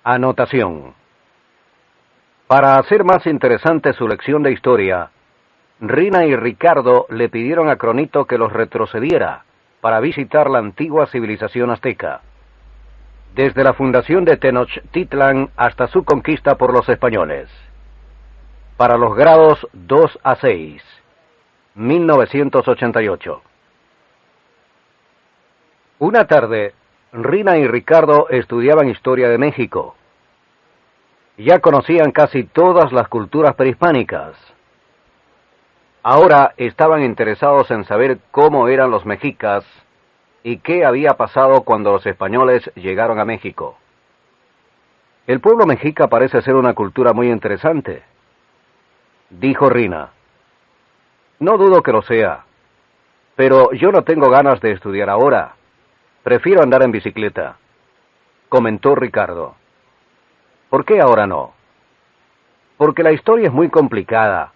Anotación. Para hacer más interesante su lección de historia, Rina y Ricardo le pidieron a Cronito que los retrocediera para visitar la antigua civilización azteca, desde la fundación de Tenochtitlan hasta su conquista por los españoles. Para los grados 2 a 6, 1988. Una tarde, Rina y Ricardo estudiaban historia de México. Ya conocían casi todas las culturas prehispánicas. Ahora estaban interesados en saber cómo eran los mexicas y qué había pasado cuando los españoles llegaron a México. El pueblo mexica parece ser una cultura muy interesante, dijo Rina. No dudo que lo sea, pero yo no tengo ganas de estudiar ahora. Prefiero andar en bicicleta, comentó Ricardo. ¿Por qué ahora no? Porque la historia es muy complicada.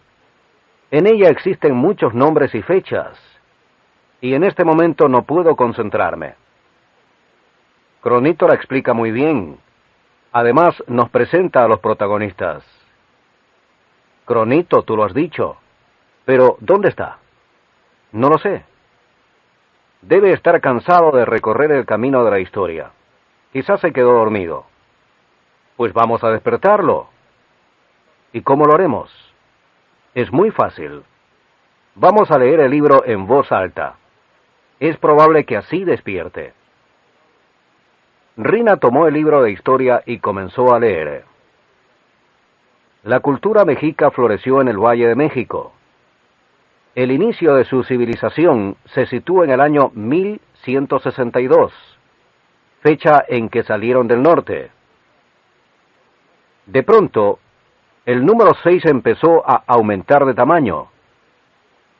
En ella existen muchos nombres y fechas, y en este momento no puedo concentrarme. Cronito la explica muy bien. Además, nos presenta a los protagonistas. Cronito, tú lo has dicho. Pero, ¿dónde está? No lo sé. Debe estar cansado de recorrer el camino de la historia. Quizás se quedó dormido. Pues vamos a despertarlo. ¿Y cómo lo haremos? Es muy fácil. Vamos a leer el libro en voz alta. Es probable que así despierte. Rina tomó el libro de historia y comenzó a leer. La cultura mexica floreció en el Valle de México. El inicio de su civilización se sitúa en el año 1162, fecha en que salieron del norte. De pronto, el número 6 empezó a aumentar de tamaño.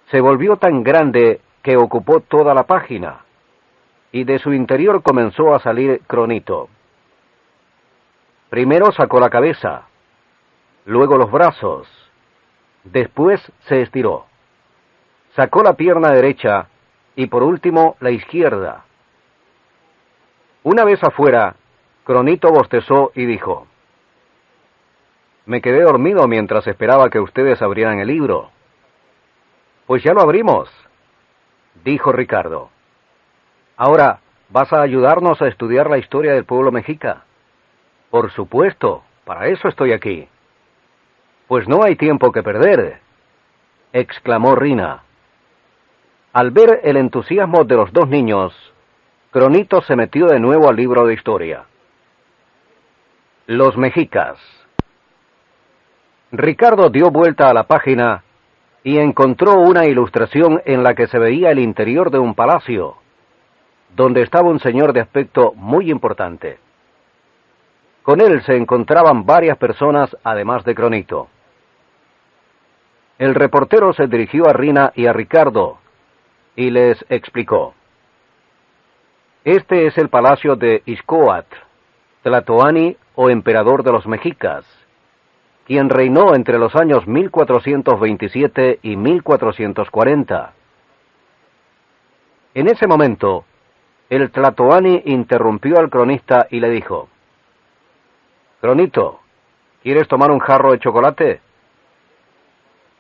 Se volvió tan grande que ocupó toda la página, y de su interior comenzó a salir Cronito. Primero sacó la cabeza, luego los brazos, después se estiró. Sacó la pierna derecha y por último la izquierda. Una vez afuera, Cronito bostezó y dijo: Me quedé dormido mientras esperaba que ustedes abrieran el libro. Pues ya lo abrimos, dijo Ricardo. Ahora, ¿vas a ayudarnos a estudiar la historia del pueblo mexica? Por supuesto, para eso estoy aquí. Pues no hay tiempo que perder, exclamó Rina. Al ver el entusiasmo de los dos niños, Cronito se metió de nuevo al libro de historia. Los mexicas. Ricardo dio vuelta a la página y encontró una ilustración en la que se veía el interior de un palacio, donde estaba un señor de aspecto muy importante. Con él se encontraban varias personas además de Cronito. El reportero se dirigió a Rina y a Ricardo y les explicó: Este es el palacio de Ixcóatl, Tlatoani o emperador de los mexicas, quien reinó entre los años 1427 y 1440. En ese momento, el Tlatoani interrumpió al cronista y le dijo: Cronito, ¿quieres tomar un jarro de chocolate?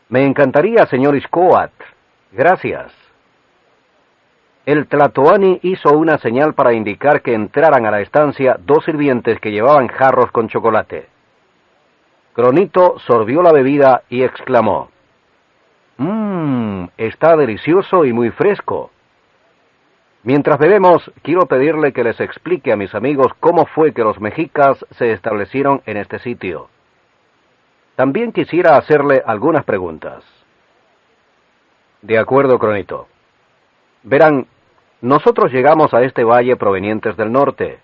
Me encantaría, señor Ixcóatl. Gracias. El Tlatoani hizo una señal para indicar que entraran a la estancia dos sirvientes que llevaban jarros con chocolate. Cronito sorbió la bebida y exclamó: está delicioso y muy fresco. Mientras bebemos, quiero pedirle que les explique a mis amigos cómo fue que los mexicas se establecieron en este sitio. También quisiera hacerle algunas preguntas. De acuerdo, Cronito. Verán, nosotros llegamos a este valle provenientes del norte,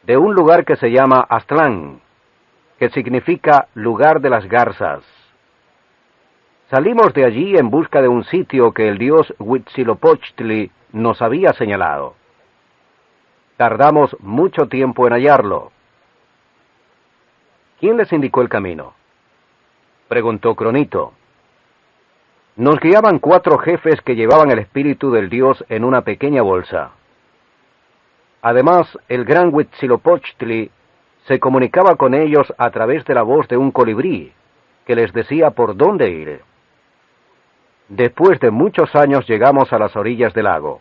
de un lugar que se llama Aztlán, que significa lugar de las garzas. Salimos de allí en busca de un sitio que el dios Huitzilopochtli nos había señalado. Tardamos mucho tiempo en hallarlo. ¿Quién les indicó el camino?, preguntó Cronito. Nos guiaban 4 jefes que llevaban el espíritu del dios en una pequeña bolsa. Además, el gran Huitzilopochtli se comunicaba con ellos a través de la voz de un colibrí, que les decía por dónde ir. Después de muchos años llegamos a las orillas del lago,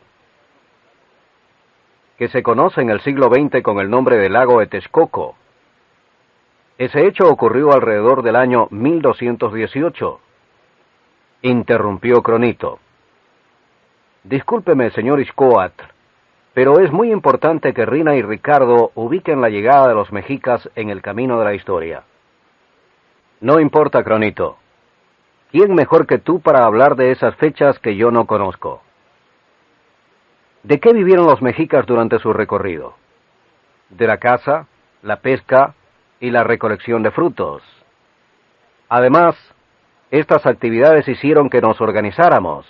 que se conoce en el siglo XX con el nombre de lago de Texcoco. Ese hecho ocurrió alrededor del año 1218. Interrumpió Cronito. Discúlpeme, señor Iscoatl, pero es muy importante que Rina y Ricardo ubiquen la llegada de los mexicas en el camino de la historia. No importa, Cronito. ¿Quién mejor que tú para hablar de esas fechas que yo no conozco? ¿De qué vivieron los mexicas durante su recorrido? De la caza, la pesca y la recolección de frutos. Además, estas actividades hicieron que nos organizáramos.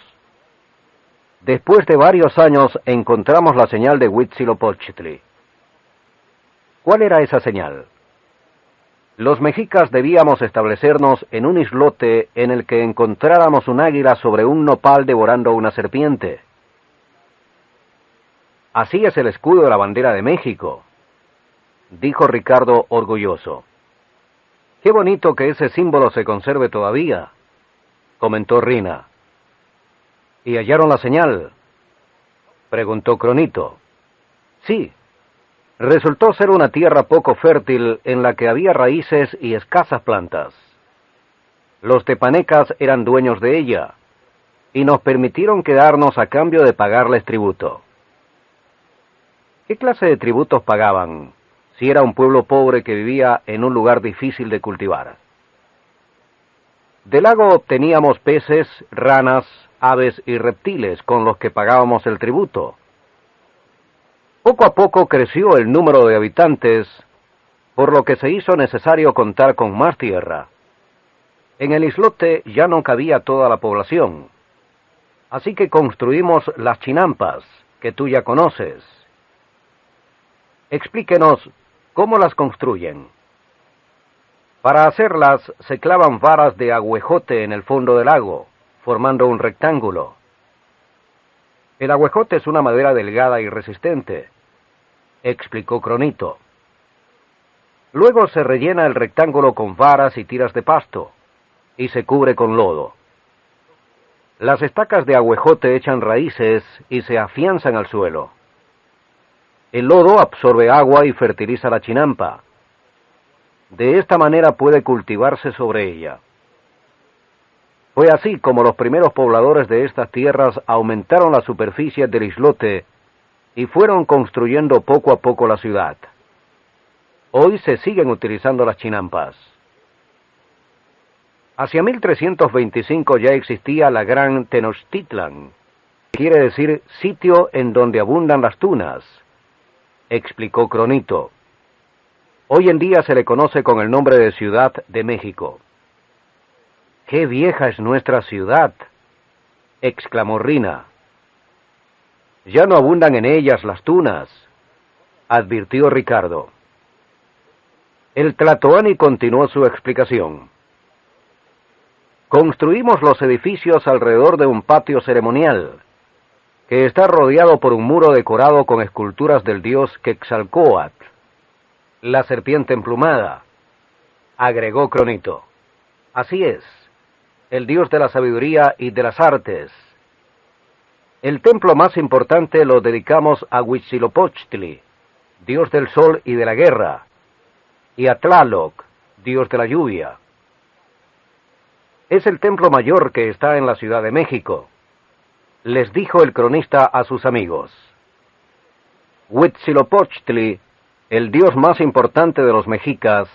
Después de varios años encontramos la señal de Huitzilopochtli. ¿Cuál era esa señal? Los mexicas debíamos establecernos en un islote en el que encontráramos un águila sobre un nopal devorando una serpiente. Así es el escudo de la bandera de México, dijo Ricardo orgulloso. Qué bonito que ese símbolo se conserve todavía, comentó Rina. ¿Y hallaron la señal?, preguntó Cronito. Sí. Resultó ser una tierra poco fértil en la que había raíces y escasas plantas. Los tepanecas eran dueños de ella, y nos permitieron quedarnos a cambio de pagarles tributo. ¿Qué clase de tributos pagaban, si era un pueblo pobre que vivía en un lugar difícil de cultivar? Del lago obteníamos peces, ranas, aves y reptiles con los que pagábamos el tributo. Poco a poco creció el número de habitantes, por lo que se hizo necesario contar con más tierra. En el islote ya no cabía toda la población, así que construimos las chinampas, que tú ya conoces. Explíquenos cómo las construyen. Para hacerlas se clavan varas de aguejote en el fondo del lago, formando un rectángulo. El aguejote es una madera delgada y resistente, explicó Cronito. Luego se rellena el rectángulo con varas y tiras de pasto, y se cubre con lodo. Las estacas de aguejote echan raíces y se afianzan al suelo. El lodo absorbe agua y fertiliza la chinampa. De esta manera puede cultivarse sobre ella. Fue así como los primeros pobladores de estas tierras aumentaron la superficie del islote y fueron construyendo poco a poco la ciudad. Hoy se siguen utilizando las chinampas. Hacia 1325 ya existía la Gran Tenochtitlan, que quiere decir sitio en donde abundan las tunas, explicó Cronito. Hoy en día se le conoce con el nombre de Ciudad de México. ¡Qué vieja es nuestra ciudad!, exclamó Rina. Ya no abundan en ellas las tunas, advirtió Ricardo. El tlatoani continuó su explicación. Construimos los edificios alrededor de un patio ceremonial, que está rodeado por un muro decorado con esculturas del dios Quetzalcóatl, la serpiente emplumada, agregó Cronito. Así es, el dios de la sabiduría y de las artes. El templo más importante lo dedicamos a Huitzilopochtli, dios del sol y de la guerra, y a Tlaloc, dios de la lluvia. Es el templo mayor que está en la Ciudad de México, les dijo el cronista a sus amigos. Huitzilopochtli, el dios más importante de los mexicas,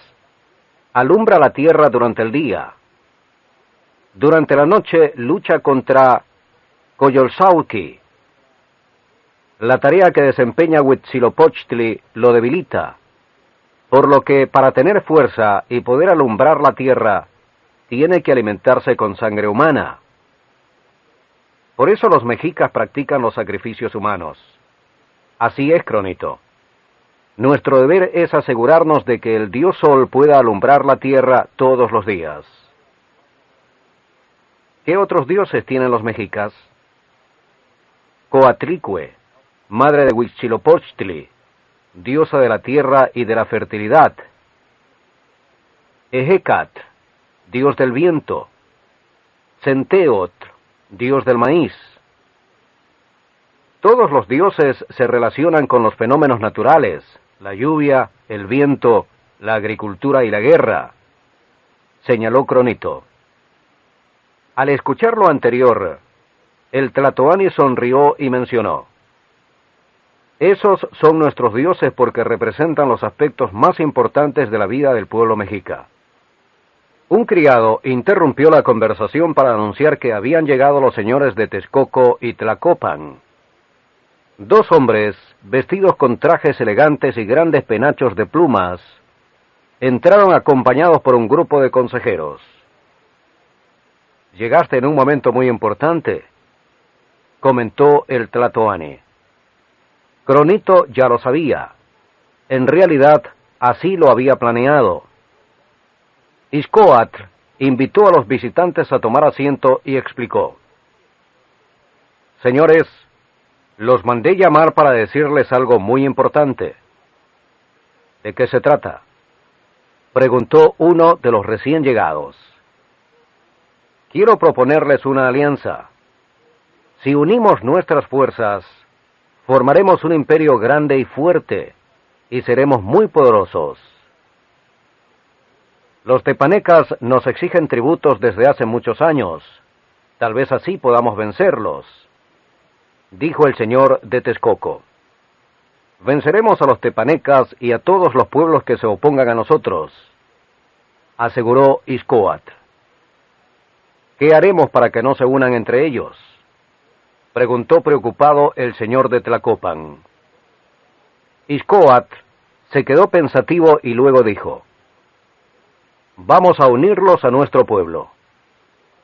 alumbra la tierra durante el día. Durante la noche lucha contra Coyolxauhqui. La tarea que desempeña Huitzilopochtli lo debilita, por lo que para tener fuerza y poder alumbrar la tierra, tiene que alimentarse con sangre humana. Por eso los mexicas practican los sacrificios humanos. Así es, Cronito. Nuestro deber es asegurarnos de que el dios Sol pueda alumbrar la tierra todos los días. ¿Qué otros dioses tienen los mexicas? Coatlicue, madre de Huitzilopochtli, diosa de la tierra y de la fertilidad, Ehecat, dios del viento, Centeot, dios del maíz. Todos los dioses se relacionan con los fenómenos naturales, la lluvia, el viento, la agricultura y la guerra, señaló Cronito. Al escuchar lo anterior, el Tlatoani sonrió y mencionó: esos son nuestros dioses porque representan los aspectos más importantes de la vida del pueblo mexica. Un criado interrumpió la conversación para anunciar que habían llegado los señores de Texcoco y Tlacopan. Dos hombres, vestidos con trajes elegantes y grandes penachos de plumas, entraron acompañados por un grupo de consejeros. «Llegaste en un momento muy importante», comentó el Tlatoani. Cronito ya lo sabía. En realidad, así lo había planeado. Ixcoatl invitó a los visitantes a tomar asiento y explicó: «Señores, los mandé llamar para decirles algo muy importante». «¿De qué se trata?», preguntó uno de los recién llegados. «Quiero proponerles una alianza. Si unimos nuestras fuerzas, formaremos un imperio grande y fuerte, y seremos muy poderosos. Los tepanecas nos exigen tributos desde hace muchos años. Tal vez así podamos vencerlos», dijo el señor de Texcoco. «Venceremos a los tepanecas y a todos los pueblos que se opongan a nosotros», aseguró Ixcoatl. «¿Qué haremos para que no se unan entre ellos?», preguntó preocupado el señor de Tlacopan. Ixcoatl se quedó pensativo y luego dijo: «Vamos a unirlos a nuestro pueblo.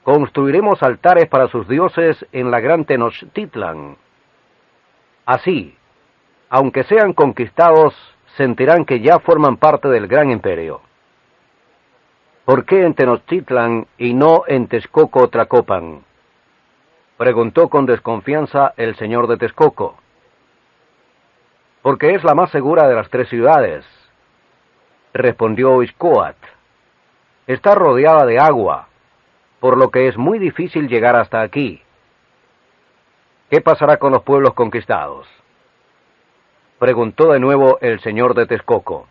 Construiremos altares para sus dioses en la gran Tenochtitlan. Así, aunque sean conquistados, sentirán que ya forman parte del gran imperio». «¿Por qué en Tenochtitlan y no en Texcoco o Tlacopan?», preguntó con desconfianza el señor de Texcoco. «Porque es la más segura de las tres ciudades», respondió Ixcoatl. «Está rodeada de agua, por lo que es muy difícil llegar hasta aquí». «¿Qué pasará con los pueblos conquistados?», preguntó de nuevo el señor de Texcoco.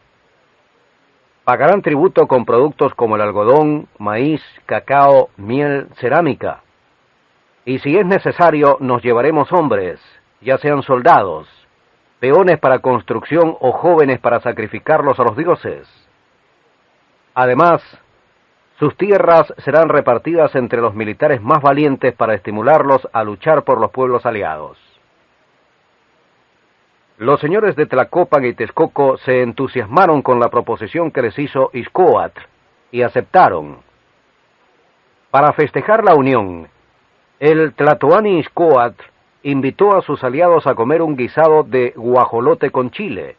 «Pagarán tributo con productos como el algodón, maíz, cacao, miel, cerámica. Y si es necesario, nos llevaremos hombres, ya sean soldados, peones para construcción o jóvenes para sacrificarlos a los dioses. Además, sus tierras serán repartidas entre los militares más valientes para estimularlos a luchar por los pueblos aliados». Los señores de Tlacopan y Texcoco se entusiasmaron con la proposición que les hizo Ixcoatl y aceptaron. Para festejar la unión, el Tlatoani Ixcoatl invitó a sus aliados a comer un guisado de guajolote con chile,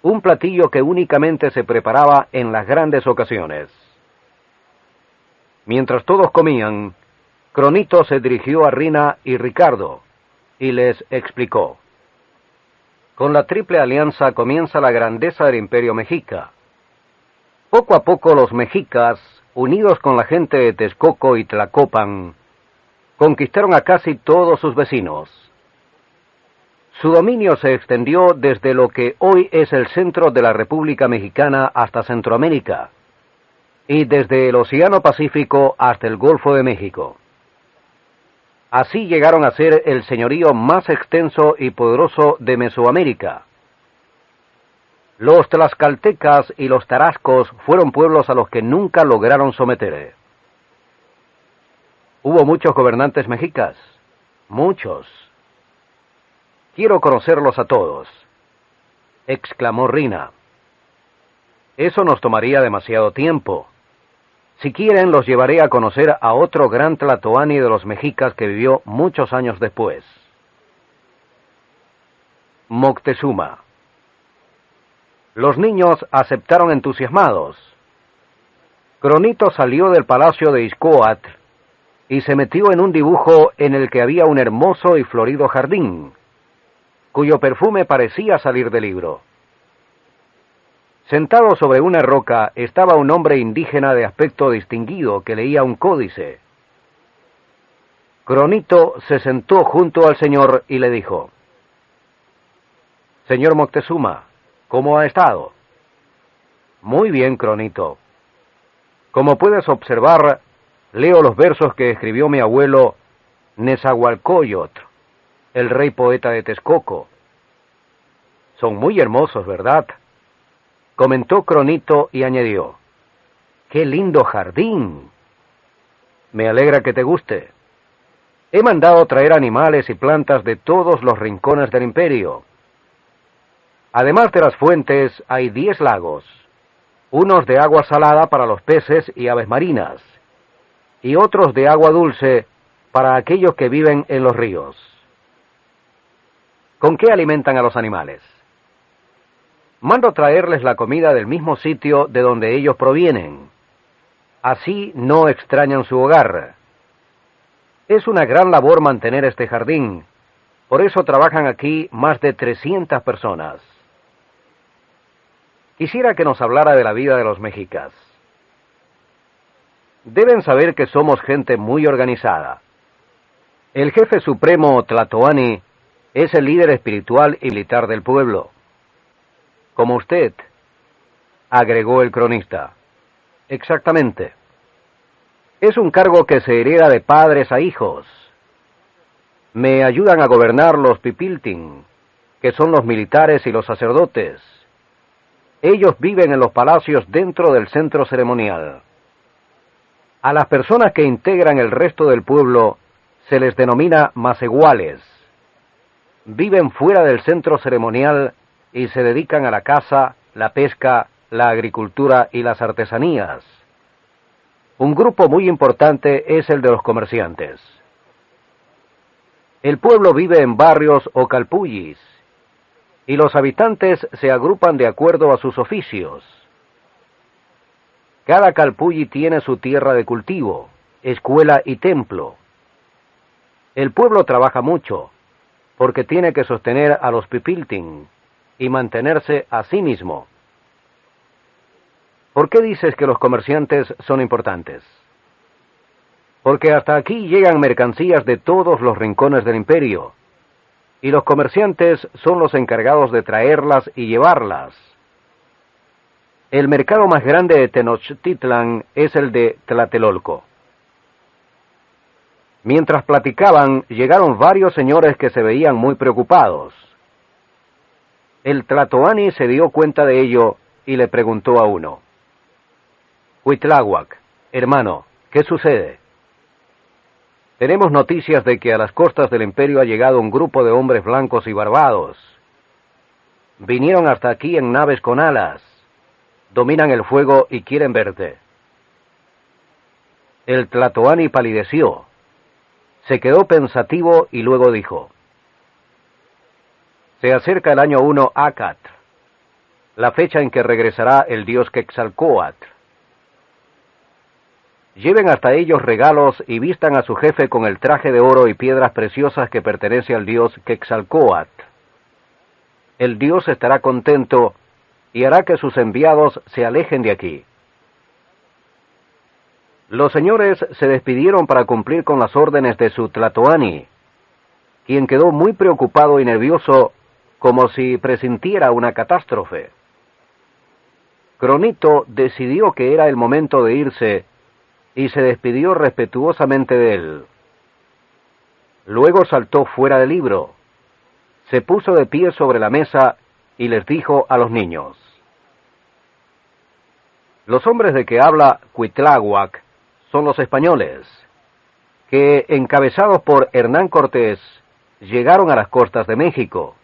un platillo que únicamente se preparaba en las grandes ocasiones. Mientras todos comían, Cronito se dirigió a Rina y Ricardo y les explicó: «Con la Triple Alianza comienza la grandeza del Imperio Mexica. Poco a poco los mexicas, unidos con la gente de Texcoco y Tlacopan, conquistaron a casi todos sus vecinos. Su dominio se extendió desde lo que hoy es el centro de la República Mexicana hasta Centroamérica, y desde el Océano Pacífico hasta el Golfo de México. Así llegaron a ser el señorío más extenso y poderoso de Mesoamérica. Los tlaxcaltecas y los tarascos fueron pueblos a los que nunca lograron someter. Hubo muchos gobernantes mexicas, muchos. Quiero conocerlos a todos», exclamó Rina. «Eso nos tomaría demasiado tiempo. Si quieren, los llevaré a conocer a otro gran Tlatoani de los mexicas que vivió muchos años después. Moctezuma». Los niños aceptaron entusiasmados. Cronito salió del palacio de Ixcoatl y se metió en un dibujo en el que había un hermoso y florido jardín, cuyo perfume parecía salir del libro. Sentado sobre una roca estaba un hombre indígena de aspecto distinguido que leía un códice. Cronito se sentó junto al señor y le dijo: «Señor Moctezuma, ¿cómo ha estado?» «Muy bien, Cronito. Como puedes observar, leo los versos que escribió mi abuelo Nezahualcóyotl, el rey poeta de Texcoco. Son muy hermosos, ¿verdad?», comentó Cronito y añadió: «¡Qué lindo jardín! Me alegra que te guste. He mandado traer animales y plantas de todos los rincones del imperio. Además de las fuentes, hay 10 lagos, unos de agua salada para los peces y aves marinas, y otros de agua dulce para aquellos que viven en los ríos». ¿Con qué alimentan a los animales? Mando traerles la comida del mismo sitio de donde ellos provienen. Así no extrañan su hogar. Es una gran labor mantener este jardín. Por eso trabajan aquí más de 300 personas. Quisiera que nos hablara de la vida de los mexicas. Deben saber que somos gente muy organizada. El jefe supremo Tlatoani es el líder espiritual y militar del pueblo. Como usted, agregó el cronista. Exactamente. Es un cargo que se hereda de padres a hijos. Me ayudan a gobernar los pipiltin, que son los militares y los sacerdotes. Ellos viven en los palacios dentro del centro ceremonial. A las personas que integran el resto del pueblo se les denomina maseguales. Viven fuera del centro ceremonial y se dedican a la caza, la pesca, la agricultura y las artesanías. Un grupo muy importante es el de los comerciantes. El pueblo vive en barrios o calpullis, y los habitantes se agrupan de acuerdo a sus oficios. Cada calpulli tiene su tierra de cultivo, escuela y templo. El pueblo trabaja mucho, porque tiene que sostener a los pipiltin y mantenerse a sí mismo. ¿Por qué dices que los comerciantes son importantes? Porque hasta aquí llegan mercancías de todos los rincones del imperio, y los comerciantes son los encargados de traerlas y llevarlas. El mercado más grande de Tenochtitlan es el de Tlatelolco. Mientras platicaban, llegaron varios señores que se veían muy preocupados. El Tlatoani se dio cuenta de ello y le preguntó a uno: «Cuitláhuac, hermano, ¿qué sucede?» «Tenemos noticias de que a las costas del imperio ha llegado un grupo de hombres blancos y barbados. Vinieron hasta aquí en naves con alas, dominan el fuego y quieren verte». El Tlatoani palideció, se quedó pensativo y luego dijo: «Se acerca el año 1 Acatl, la fecha en que regresará el dios Quetzalcóatl. Lleven hasta ellos regalos y vistan a su jefe con el traje de oro y piedras preciosas que pertenece al dios Quetzalcóatl. El dios estará contento y hará que sus enviados se alejen de aquí». Los señores se despidieron para cumplir con las órdenes de su Tlatoani, quien quedó muy preocupado y nervioso, como si presintiera una catástrofe. Cronito decidió que era el momento de irse y se despidió respetuosamente de él. Luego saltó fuera del libro, se puso de pie sobre la mesa y les dijo a los niños: «Los hombres de que habla Cuitláhuac son los españoles, que, encabezados por Hernán Cortés, llegaron a las costas de México.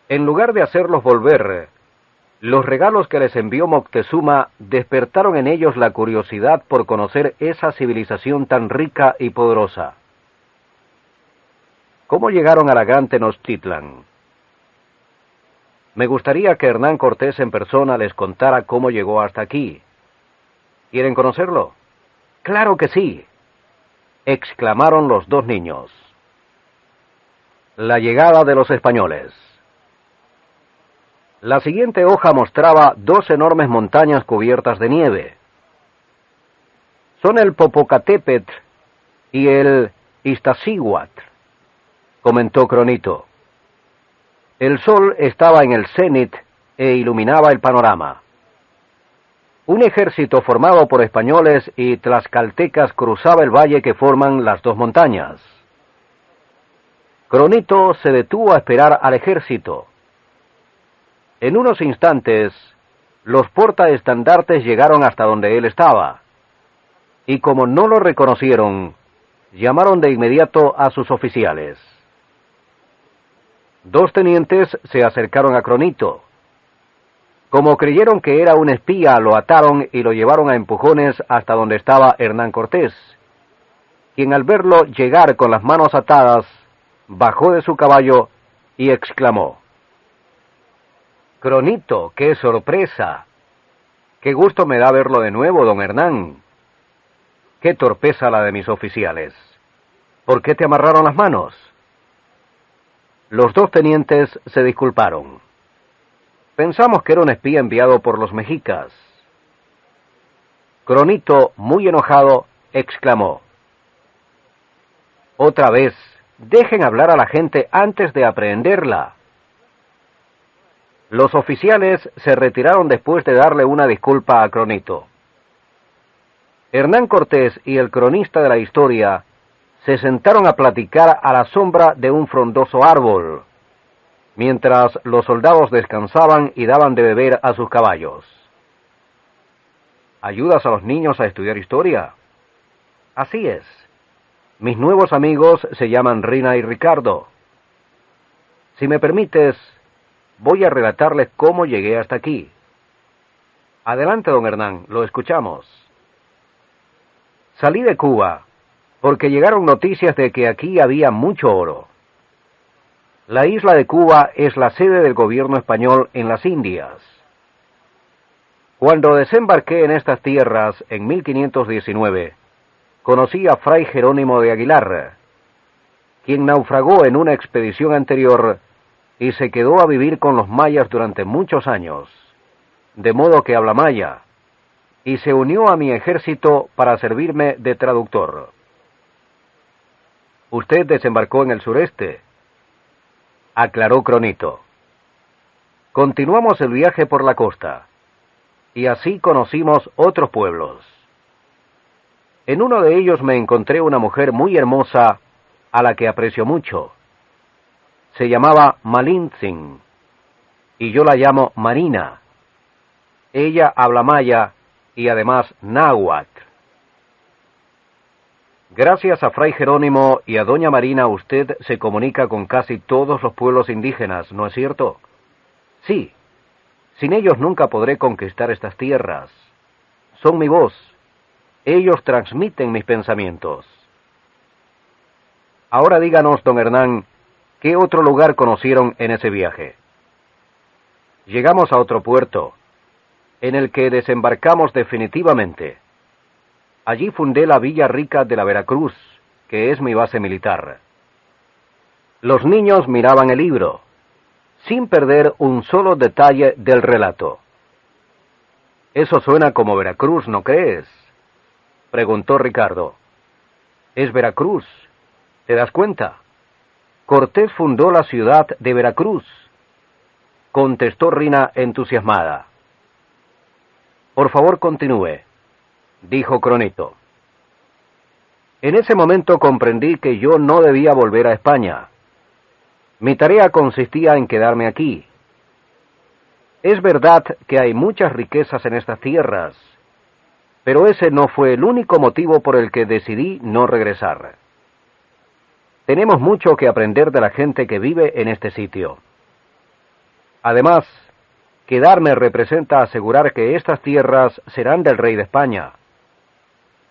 En lugar de hacerlos volver, los regalos que les envió Moctezuma despertaron en ellos la curiosidad por conocer esa civilización tan rica y poderosa. ¿Cómo llegaron a la gran Tenochtitlan? Me gustaría que Hernán Cortés en persona les contara cómo llegó hasta aquí. ¿Quieren conocerlo?» «¡Claro que sí!», exclamaron los dos niños. La llegada de los españoles. La siguiente hoja mostraba dos enormes montañas cubiertas de nieve. Son el Popocatépetl y el Iztaccíhuatl, comentó Cronito. El sol estaba en el cenit e iluminaba el panorama. Un ejército formado por españoles y tlaxcaltecas cruzaba el valle que forman las dos montañas. Cronito se detuvo a esperar al ejército. En unos instantes, los portaestandartes llegaron hasta donde él estaba, y como no lo reconocieron, llamaron de inmediato a sus oficiales. Dos tenientes se acercaron a Cronito. Como creyeron que era un espía, lo ataron y lo llevaron a empujones hasta donde estaba Hernán Cortés, quien al verlo llegar con las manos atadas, bajó de su caballo y exclamó: «Cronito, qué sorpresa. Qué gusto me da verlo de nuevo, don Hernán. Qué torpeza la de mis oficiales. ¿Por qué te amarraron las manos?» Los dos tenientes se disculparon. «Pensamos que era un espía enviado por los mexicas». Cronito, muy enojado, exclamó: «Otra vez, dejen hablar a la gente antes de aprehenderla». Los oficiales se retiraron después de darle una disculpa a Cronito. Hernán Cortés y el cronista de la historia se sentaron a platicar a la sombra de un frondoso árbol, mientras los soldados descansaban y daban de beber a sus caballos. ¿Ayudas a los niños a estudiar historia? Así es. Mis nuevos amigos se llaman Rina y Ricardo. Si me permites, voy a relatarles cómo llegué hasta aquí. Adelante, don Hernán, lo escuchamos. Salí de Cuba porque llegaron noticias de que aquí había mucho oro. La isla de Cuba es la sede del gobierno español en las Indias. Cuando desembarqué en estas tierras en 1519, conocí a Fray Jerónimo de Aguilar, quien naufragó en una expedición anterior y se quedó a vivir con los mayas durante muchos años, de modo que habla maya, y se unió a mi ejército para servirme de traductor. Usted desembarcó en el sureste, aclaró Cronito. Continuamos el viaje por la costa, y así conocimos otros pueblos. En uno de ellos me encontré una mujer muy hermosa, a la que aprecio mucho. Se llamaba Malintzin, y yo la llamo Marina. Ella habla maya y además náhuatl. Gracias a Fray Jerónimo y a doña Marina usted se comunica con casi todos los pueblos indígenas, ¿no es cierto? Sí. Sin ellos nunca podré conquistar estas tierras. Son mi voz. Ellos transmiten mis pensamientos. Ahora díganos, don Hernán, ¿qué otro lugar conocieron en ese viaje? Llegamos a otro puerto, en el que desembarcamos definitivamente. Allí fundé la Villa Rica de la Veracruz, que es mi base militar. Los niños miraban el libro, sin perder un solo detalle del relato. Eso suena como Veracruz, ¿no crees?, preguntó Ricardo. Es Veracruz, ¿te das cuenta? Cortés fundó la ciudad de Veracruz, contestó Rina entusiasmada. Por favor, continúe, dijo Cronito. En ese momento comprendí que yo no debía volver a España. Mi tarea consistía en quedarme aquí. Es verdad que hay muchas riquezas en estas tierras, pero ese no fue el único motivo por el que decidí no regresar. Tenemos mucho que aprender de la gente que vive en este sitio. Además, quedarme representa asegurar que estas tierras serán del rey de España.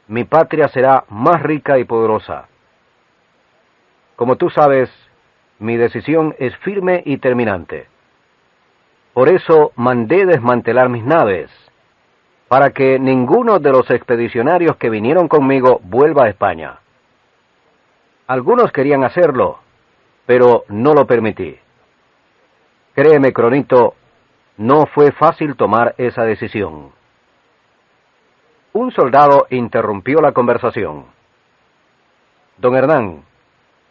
Mi patria será más rica y poderosa. Como tú sabes, mi decisión es firme y terminante. Por eso mandé desmantelar mis naves, para que ninguno de los expedicionarios que vinieron conmigo vuelva a España. Algunos querían hacerlo, pero no lo permití. Créeme, Cronito, No fue fácil tomar esa decisión. Un soldado interrumpió la conversación. Don Hernán,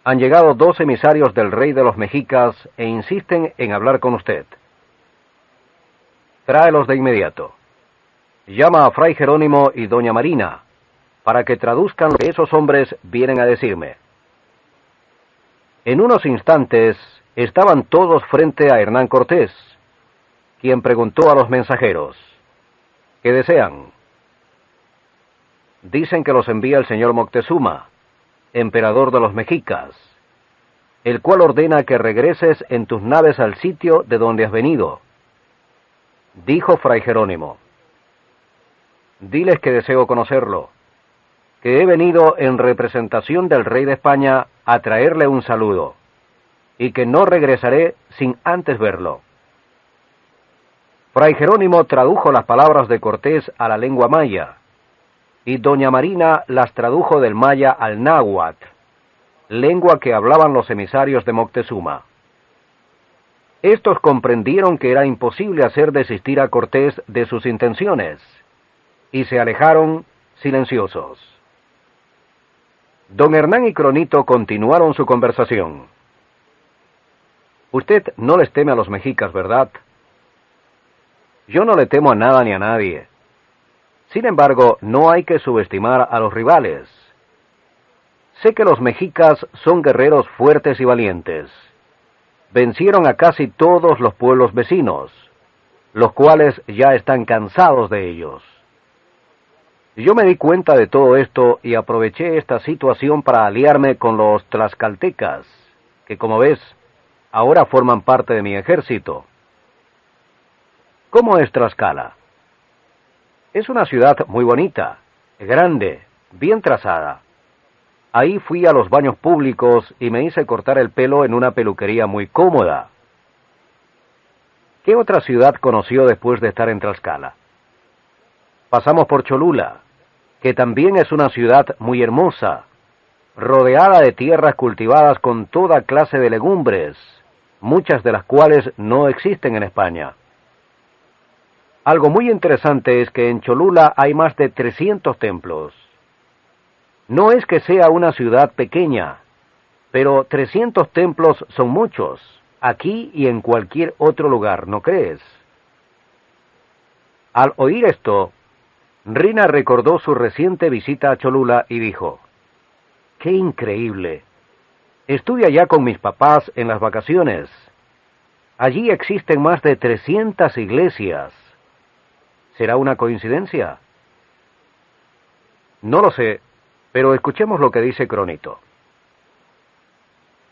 han llegado 2 emisarios del rey de los mexicas e insisten en hablar con usted. Tráelos de inmediato. Llama a Fray Jerónimo y doña Marina, para que traduzcan lo que esos hombres vienen a decirme. En unos instantes estaban todos frente a Hernán Cortés, quien preguntó a los mensajeros, ¿qué desean? Dicen que los envía el señor Moctezuma, emperador de los mexicas, el cual ordena que regreses en tus naves al sitio de donde has venido. Dijo Fray Jerónimo, diles que deseo conocerlo, que he venido en representación del rey de España a traerle un saludo, y que no regresaré sin antes verlo. Fray Jerónimo tradujo las palabras de Cortés a la lengua maya, y doña Marina las tradujo del maya al náhuatl, lengua que hablaban los emisarios de Moctezuma. Estos comprendieron que era imposible hacer desistir a Cortés de sus intenciones, y se alejaron silenciosos. Don Hernán y Cronito continuaron su conversación. Usted no les teme a los mexicas, ¿verdad? Yo no le temo a nada ni a nadie. Sin embargo, no hay que subestimar a los rivales. Sé que los mexicas son guerreros fuertes y valientes. Vencieron a casi todos los pueblos vecinos, los cuales ya están cansados de ellos. Yo me di cuenta de todo esto y aproveché esta situación para aliarme con los tlaxcaltecas, que como ves, ahora forman parte de mi ejército. ¿Cómo es Tlaxcala? Es una ciudad muy bonita, grande, bien trazada. Ahí fui a los baños públicos y me hice cortar el pelo en una peluquería muy cómoda. ¿Qué otra ciudad conoció después de estar en Tlaxcala? Pasamos por Cholula, que también es una ciudad muy hermosa, rodeada de tierras cultivadas con toda clase de legumbres, muchas de las cuales no existen en España. Algo muy interesante es que en Cholula hay más de 300 templos. No es que sea una ciudad pequeña, pero 300 templos son muchos, aquí y en cualquier otro lugar, ¿no crees? Al oír esto, Rina recordó su reciente visita a Cholula y dijo, ¡qué increíble! Estuve allá con mis papás en las vacaciones. Allí existen más de 300 iglesias. ¿Será una coincidencia? No lo sé, pero escuchemos lo que dice Cronito.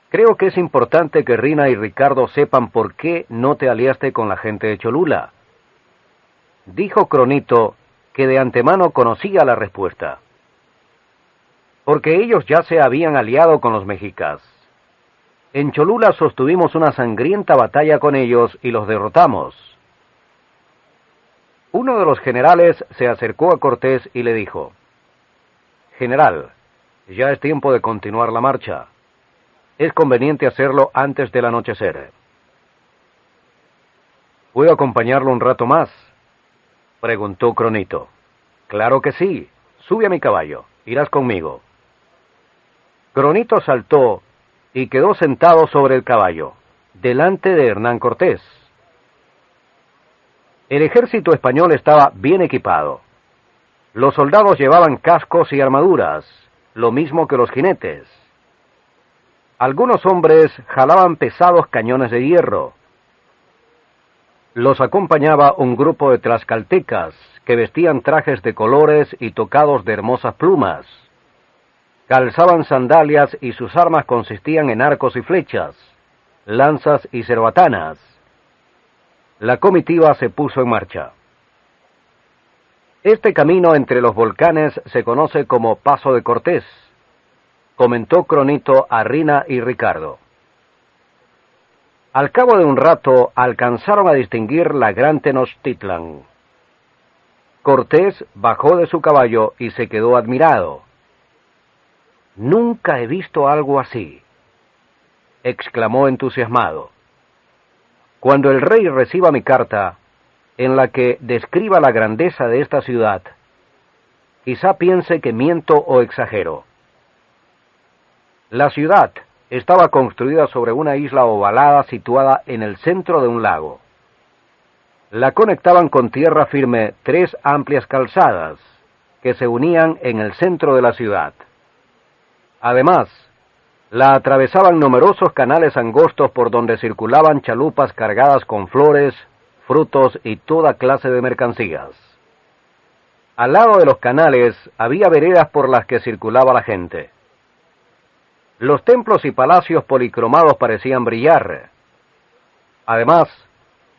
Creo que es importante que Rina y Ricardo sepan por qué no te aliaste con la gente de Cholula. Dijo Cronito que de antemano conocía la respuesta. Porque ellos ya se habían aliado con los mexicas. En Cholula sostuvimos una sangrienta batalla con ellos y los derrotamos. Uno de los generales se acercó a Cortés y le dijo, General, ya es tiempo de continuar la marcha. Es conveniente hacerlo antes del anochecer. ¿Puedo acompañarlo un rato más?, preguntó Cronito. Claro que sí, sube a mi caballo, irás conmigo. Cronito saltó y quedó sentado sobre el caballo, delante de Hernán Cortés. El ejército español estaba bien equipado. Los soldados llevaban cascos y armaduras, lo mismo que los jinetes. Algunos hombres jalaban pesados cañones de hierro. Los acompañaba un grupo de tlaxcaltecas que vestían trajes de colores y tocados de hermosas plumas. Calzaban sandalias y sus armas consistían en arcos y flechas, lanzas y cerbatanas. La comitiva se puso en marcha. Este camino entre los volcanes se conoce como Paso de Cortés, comentó Cronito a Rina y Ricardo. Al cabo de un rato alcanzaron a distinguir la gran Tenochtitlan. Cortés bajó de su caballo y se quedó admirado. «Nunca he visto algo así», exclamó entusiasmado. Cuando el rey reciba mi carta, en la que describa la grandeza de esta ciudad, quizá piense que miento o exagero. La ciudad estaba construida sobre una isla ovalada situada en el centro de un lago. La conectaban con tierra firme 3 amplias calzadas, que se unían en el centro de la ciudad. Además, la atravesaban numerosos canales angostos por donde circulaban chalupas cargadas con flores, frutos y toda clase de mercancías. Al lado de los canales había veredas por las que circulaba la gente. Los templos y palacios policromados parecían brillar. Además,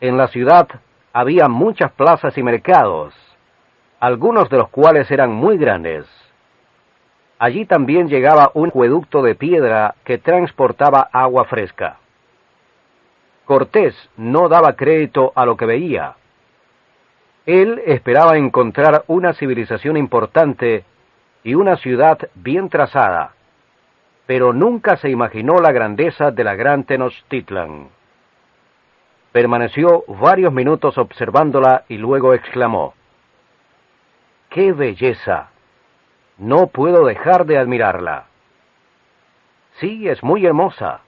en la ciudad había muchas plazas y mercados, algunos de los cuales eran muy grandes. Allí también llegaba un acueducto de piedra que transportaba agua fresca. Cortés no daba crédito a lo que veía. Él esperaba encontrar una civilización importante y una ciudad bien trazada, pero nunca se imaginó la grandeza de la gran Tenochtitlan. Permaneció varios minutos observándola y luego exclamó: ¡qué belleza! No puedo dejar de admirarla. Sí, es muy hermosa,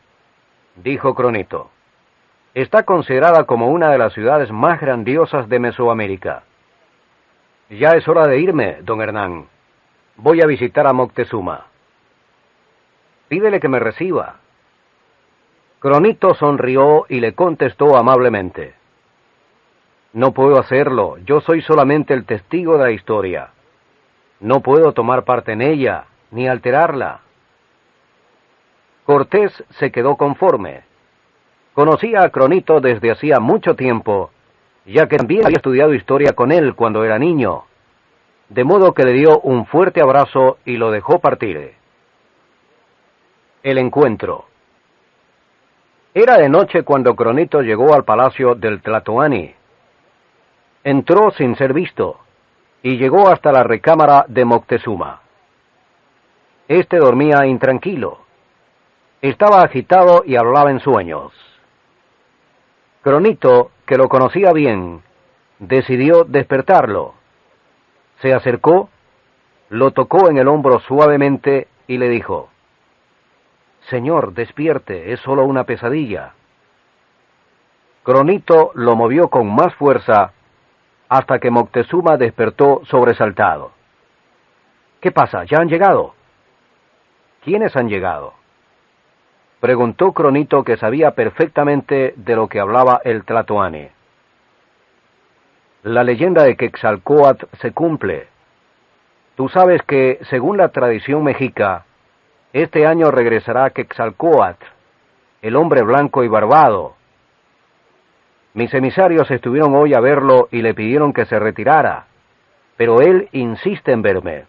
dijo Cronito. Está considerada como una de las ciudades más grandiosas de Mesoamérica. Ya es hora de irme, don Hernán. Voy a visitar a Moctezuma. Pídele que me reciba. Cronito sonrió y le contestó amablemente: no puedo hacerlo, yo soy solamente el testigo de la historia. No puedo tomar parte en ella, ni alterarla. Cortés se quedó conforme. Conocía a Cronito desde hacía mucho tiempo, ya que también había estudiado historia con él cuando era niño, de modo que le dio un fuerte abrazo y lo dejó partir. El encuentro. Era de noche cuando Cronito llegó al palacio del Tlatoani. Entró sin ser visto y llegó hasta la recámara de Moctezuma. Este dormía intranquilo. Estaba agitado y hablaba en sueños. Cronito, que lo conocía bien, decidió despertarlo. Se acercó, lo tocó en el hombro suavemente y le dijo: «Señor, despierte, es solo una pesadilla». Cronito lo movió con más fuerza hasta que Moctezuma despertó sobresaltado. «¿Qué pasa? ¿Ya han llegado?» «¿Quiénes han llegado?», preguntó Cronito, que sabía perfectamente de lo que hablaba el Tlatoani. «La leyenda de Quetzalcóatl se cumple. Tú sabes que, según la tradición mexica, este año regresará Quetzalcóatl, el hombre blanco y barbado. Mis emisarios estuvieron hoy a verlo y le pidieron que se retirara, pero él insiste en verme.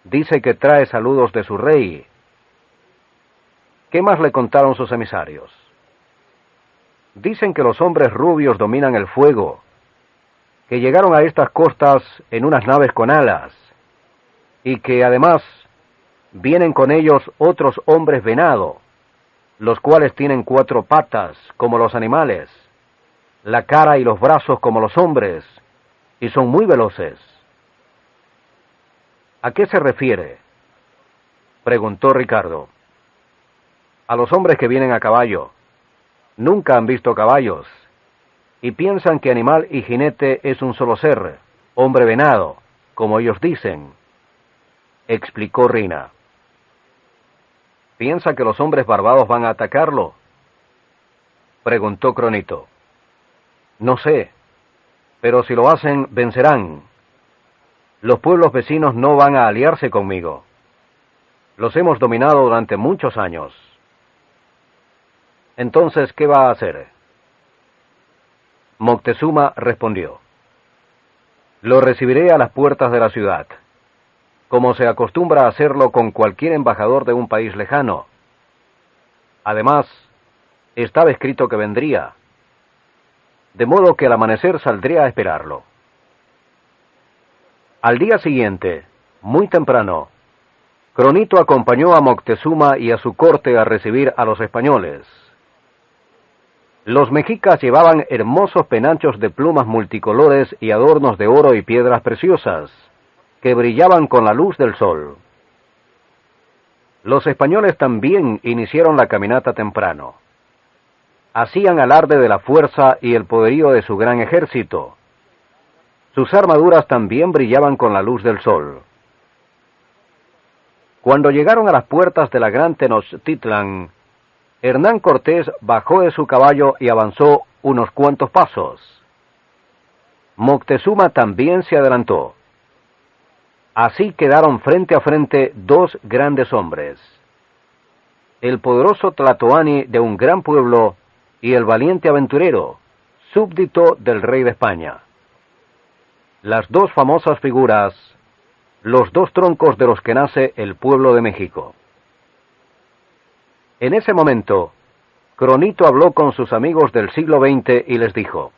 Dice que trae saludos de su rey». ¿Qué más le contaron sus emisarios? Dicen que los hombres rubios dominan el fuego, que llegaron a estas costas en unas naves con alas, y que además vienen con ellos otros hombres venado, los cuales tienen 4 patas como los animales, la cara y los brazos como los hombres, y son muy veloces. ¿A qué se refiere?, preguntó Ricardo. A los hombres que vienen a caballo. Nunca han visto caballos, y piensan que animal y jinete es un solo ser, hombre venado, como ellos dicen, explicó Rina. ¿Piensa que los hombres barbados van a atacarlo?, preguntó Cronito. No sé, pero si lo hacen, vencerán. Los pueblos vecinos no van a aliarse conmigo. Los hemos dominado durante muchos años. Entonces, ¿qué va a hacer? Moctezuma respondió: lo recibiré a las puertas de la ciudad, como se acostumbra a hacerlo con cualquier embajador de un país lejano. Además, estaba escrito que vendría, de modo que al amanecer saldré a esperarlo. Al día siguiente, muy temprano, Cronito acompañó a Moctezuma y a su corte a recibir a los españoles. Los mexicas llevaban hermosos penachos de plumas multicolores y adornos de oro y piedras preciosas, que brillaban con la luz del sol. Los españoles también iniciaron la caminata temprano. Hacían alarde de la fuerza y el poderío de su gran ejército. Sus armaduras también brillaban con la luz del sol. Cuando llegaron a las puertas de la gran Tenochtitlan, Hernán Cortés bajó de su caballo y avanzó unos cuantos pasos. Moctezuma también se adelantó. Así quedaron frente a frente dos grandes hombres: el poderoso Tlatoani de un gran pueblo y el valiente aventurero, súbdito del rey de España. Las dos famosas figuras, los dos troncos de los que nace el pueblo de México. En ese momento, Cronito habló con sus amigos del siglo XX y les dijo: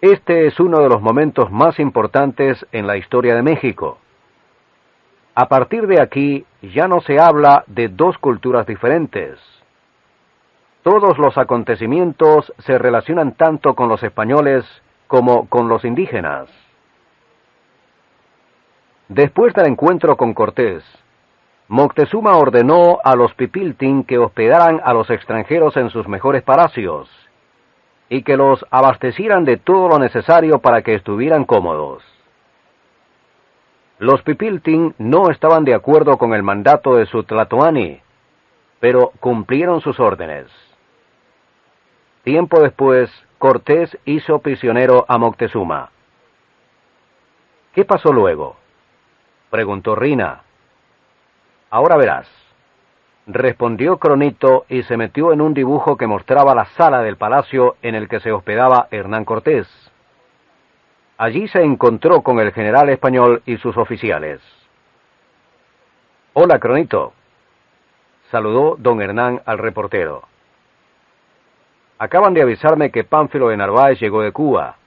este es uno de los momentos más importantes en la historia de México. A partir de aquí ya no se habla de dos culturas diferentes. Todos los acontecimientos se relacionan tanto con los españoles como con los indígenas. Después del encuentro con Cortés, Moctezuma ordenó a los pipiltin que hospedaran a los extranjeros en sus mejores palacios y que los abastecieran de todo lo necesario para que estuvieran cómodos. Los pipiltin no estaban de acuerdo con el mandato de su Tlatoani, pero cumplieron sus órdenes. Tiempo después, Cortés hizo prisionero a Moctezuma. ¿Qué pasó luego?, preguntó Rina. Ahora verás, respondió Cronito y se metió en un dibujo que mostraba la sala del palacio en el que se hospedaba Hernán Cortés. Allí se encontró con el general español y sus oficiales. «Hola, Cronito», saludó don Hernán al reportero. «Acaban de avisarme que Pánfilo de Narváez llegó de Cuba.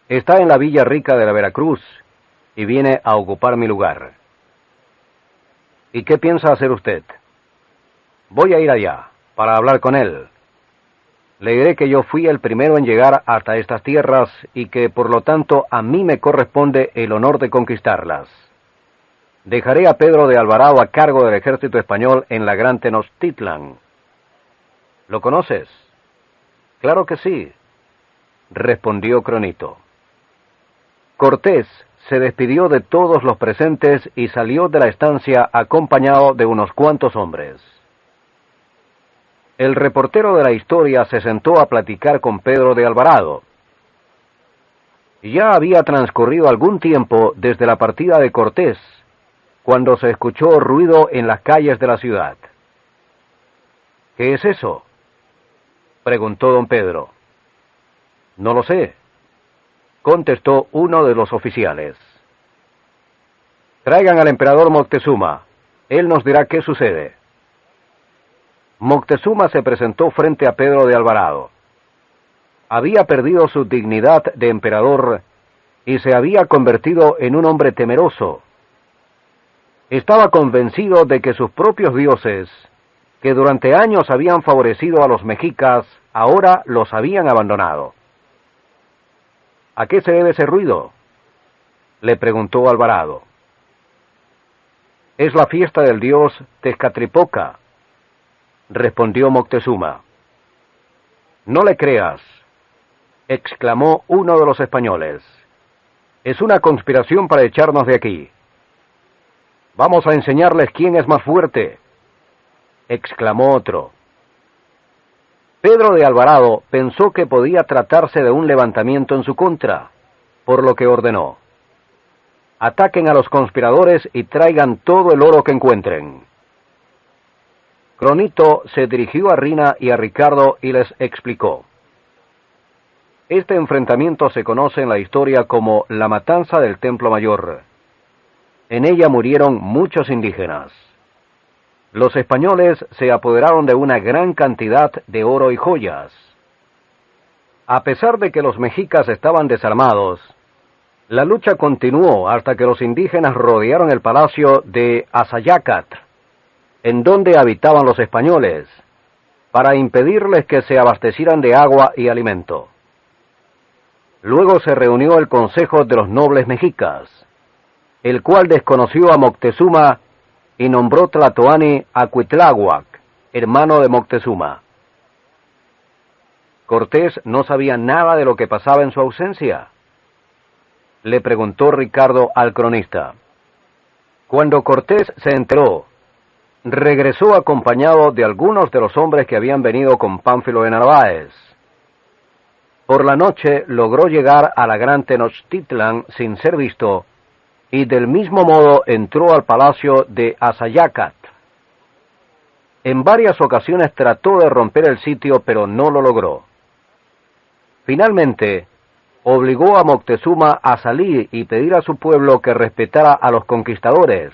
Está en la Villa Rica de la Veracruz y viene a ocupar mi lugar». «¿Y qué piensa hacer usted?» «Voy a ir allá, para hablar con él. Le diré que yo fui el primero en llegar hasta estas tierras y que, por lo tanto, a mí me corresponde el honor de conquistarlas. Dejaré a Pedro de Alvarado a cargo del ejército español en la gran Tenochtitlan». «¿Lo conoces?» «Claro que sí», respondió Cronito. Cortés se despidió de todos los presentes y salió de la estancia acompañado de unos cuantos hombres. El reportero de la historia se sentó a platicar con Pedro de Alvarado. Ya había transcurrido algún tiempo desde la partida de Cortés, cuando se escuchó ruido en las calles de la ciudad. «¿Qué es eso?», preguntó don Pedro. «No lo sé», contestó uno de los oficiales. «Traigan al emperador Moctezuma. Él nos dirá qué sucede». Moctezuma se presentó frente a Pedro de Alvarado. Había perdido su dignidad de emperador y se había convertido en un hombre temeroso. Estaba convencido de que sus propios dioses, que durante años habían favorecido a los mexicas, ahora los habían abandonado. «¿A qué se debe ese ruido?», le preguntó Alvarado. «Es la fiesta del dios Tezcatlipoca», respondió Moctezuma. «No le creas», exclamó uno de los españoles. «Es una conspiración para echarnos de aquí». «Vamos a enseñarles quién es más fuerte», exclamó otro. Pedro de Alvarado pensó que podía tratarse de un levantamiento en su contra, por lo que ordenó: «Ataquen a los conspiradores y traigan todo el oro que encuentren». Cronito se dirigió a Rina y a Ricardo y les explicó: «Este enfrentamiento se conoce en la historia como la matanza del Templo Mayor. En ella murieron muchos indígenas. Los españoles se apoderaron de una gran cantidad de oro y joyas. A pesar de que los mexicas estaban desarmados, la lucha continuó hasta que los indígenas rodearon el palacio de Azayacatl, en donde habitaban los españoles, para impedirles que se abastecieran de agua y alimento. Luego se reunió el consejo de los nobles mexicas, el cual desconoció a Moctezuma y nombró Tlatoani a Cuitláhuac, hermano de Moctezuma. ¿Cortés no sabía nada de lo que pasaba en su ausencia?, le preguntó Ricardo al cronista. Cuando Cortés se enteró, regresó acompañado de algunos de los hombres que habían venido con Pánfilo de Narváez. Por la noche logró llegar a la gran Tenochtitlan sin ser visto, y del mismo modo entró al palacio de Azayacat. En varias ocasiones trató de romper el sitio, pero no lo logró. Finalmente, obligó a Moctezuma a salir y pedir a su pueblo que respetara a los conquistadores,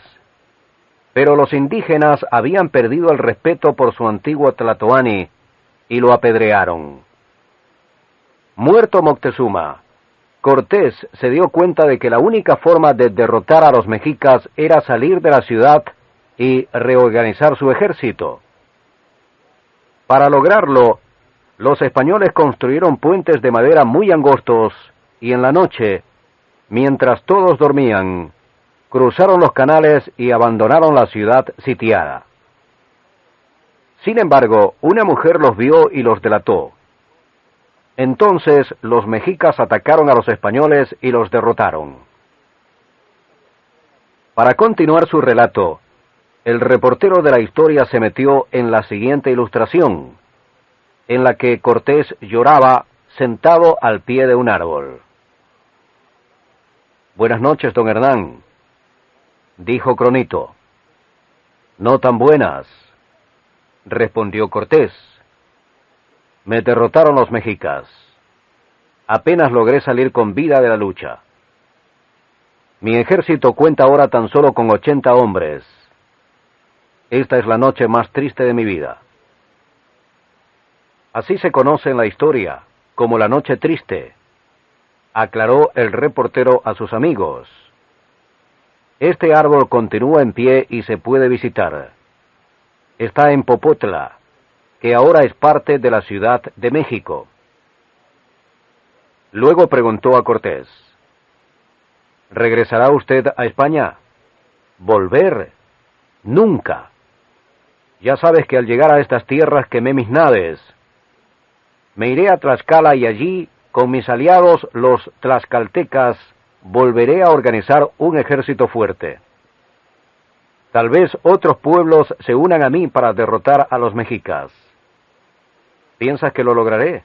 pero los indígenas habían perdido el respeto por su antiguo Tlatoani y lo apedrearon. Muerto Moctezuma, Cortés se dio cuenta de que la única forma de derrotar a los mexicas era salir de la ciudad y reorganizar su ejército. Para lograrlo, los españoles construyeron puentes de madera muy angostos y en la noche, mientras todos dormían, cruzaron los canales y abandonaron la ciudad sitiada. Sin embargo, una mujer los vio y los delató. Entonces los mexicas atacaron a los españoles y los derrotaron. Para continuar su relato, el reportero de la historia se metió en la siguiente ilustración, en la que Cortés lloraba sentado al pie de un árbol. «Buenas noches, don Hernán», dijo Cronito. «No tan buenas», respondió Cortés. «Me derrotaron los mexicas. Apenas logré salir con vida de la lucha. Mi ejército cuenta ahora tan solo con 80 hombres. Esta es la noche más triste de mi vida». Así se conoce en la historia, como la noche triste, aclaró el reportero a sus amigos. Este árbol continúa en pie y se puede visitar. Está en Popotla, que ahora es parte de la Ciudad de México. Luego preguntó a Cortés: ¿regresará usted a España? ¿Volver? Nunca. Ya sabes que al llegar a estas tierras quemé mis naves. Me iré a Tlaxcala y allí, con mis aliados los tlaxcaltecas, volveré a organizar un ejército fuerte. Tal vez otros pueblos se unan a mí para derrotar a los mexicas. ¿Piensas que lo lograré?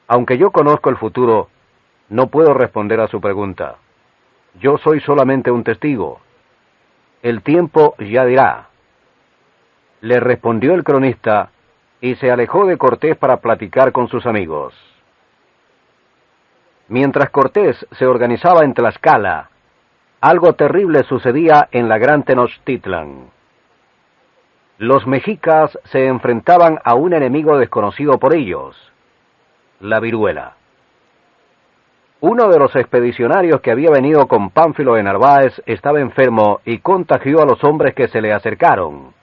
Aunque yo conozco el futuro, no puedo responder a su pregunta. Yo soy solamente un testigo. El tiempo ya dirá. Le respondió el cronista y se alejó de Cortés para platicar con sus amigos. Mientras Cortés se organizaba en Tlaxcala, algo terrible sucedía en la gran Tenochtitlan. Los mexicas se enfrentaban a un enemigo desconocido por ellos, la viruela. Uno de los expedicionarios que había venido con Pánfilo de Narváez estaba enfermo y contagió a los hombres que se le acercaron.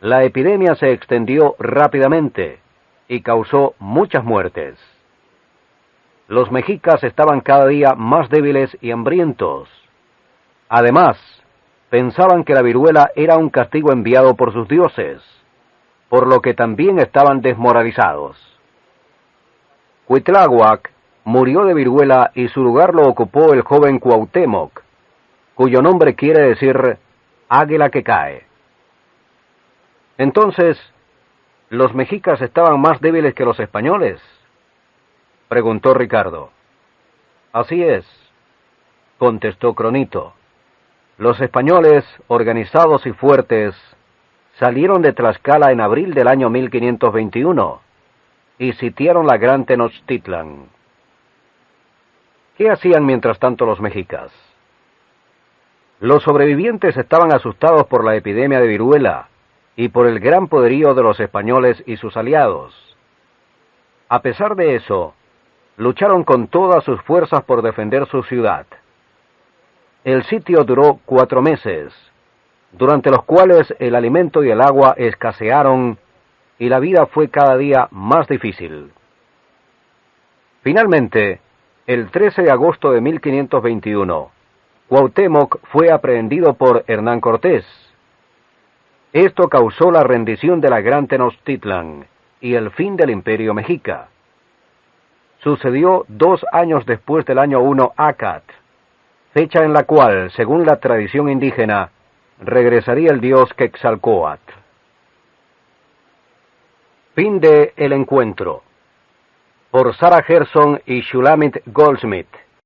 La epidemia se extendió rápidamente y causó muchas muertes. Los mexicas estaban cada día más débiles y hambrientos. Además, pensaban que la viruela era un castigo enviado por sus dioses, por lo que también estaban desmoralizados. Cuitláhuac murió de viruela y su lugar lo ocupó el joven Cuauhtémoc, cuyo nombre quiere decir águila que cae. Entonces, ¿los mexicas estaban más débiles que los españoles?, preguntó Ricardo. Así es, contestó Cronito. Los españoles, organizados y fuertes, salieron de Tlaxcala en abril del año 1521 y sitiaron la gran Tenochtitlan. ¿Qué hacían mientras tanto los mexicas? Los sobrevivientes estaban asustados por la epidemia de viruela y por el gran poderío de los españoles y sus aliados. A pesar de eso, lucharon con todas sus fuerzas por defender su ciudad. El sitio duró 4 meses, durante los cuales el alimento y el agua escasearon y la vida fue cada día más difícil. Finalmente, el 13 de agosto de 1521, Cuauhtémoc fue aprehendido por Hernán Cortés. Esto causó la rendición de la Gran Tenochtitlan y el fin del Imperio Mexica. Sucedió 2 años después del año 1 Acat, fecha en la cual, según la tradición indígena, regresaría el dios Quetzalcóatl. Fin de El Encuentro, por Sarah Gerson y Shulamit Goldsmith.